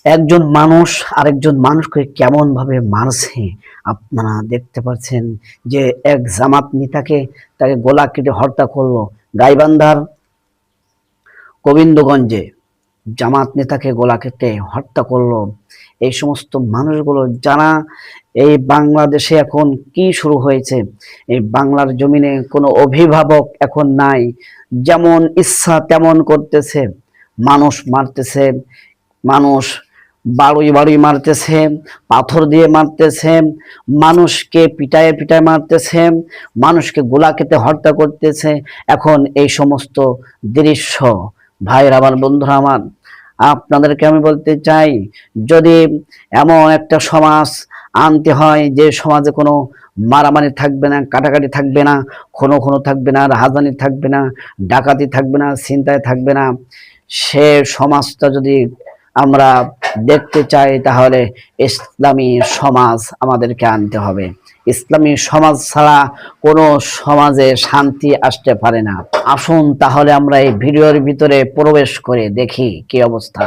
একজন মানুষ আরেকজন মানুষকে কেমন ভাবে মারছে আপনারা দেখতে পাচ্ছেন। যে এক জামাত নেতাকে তাকে গলা কেটে হত্যা করলো গাইবান্ধার গোবিন্দগঞ্জে। জামাত নেতাকে গলা কেটে হত্যা করলো। এই সমস্ত মানুষগুলো যারা এই বাংলাদেশে এখন কি শুরু হয়েছে, এই বাংলার জমিনে কোনো অভিভাবক এখন নাই, যেমন ইচ্ছা তেমন করতেছে, মানুষ মারতেছে, মানুষ বাড়ুই বাড়ুই মারতেছে, পাথর দিয়ে মারতেছে, মানুষকে পিটায়ে পিটায়ে মারতেছে, মানুষকে গোলা কেটে হত্যা করতেছে। এখন এই সমস্ত দৃশ্য, ভাইরা আমার, বন্ধুরা আমার, আপনাদেরকে আমি বলতে চাই, যদি এমন একটা সমাজ আনতে হয় যে সমাজে কোনো মারামারি থাকবে না, কাটাকাটি থাকবে না, খুনো খুনো থাকবে না, রাহাজানি থাকবে না, ডাকাতি থাকবে না, ছিনতাই থাকবে না, সে সমাজটা যদি আমরা দেখতে চাই তাহলে ইসলামী সমাজ আমাদেরকে আনতে হবে। ইসলামী সমাজ ছাড়া কোনো সমাজে শান্তি আসতে পারে না। আসুন তাহলে আমরা এই ভিডিওর ভিতরে প্রবেশ করে দেখি কি অবস্থা।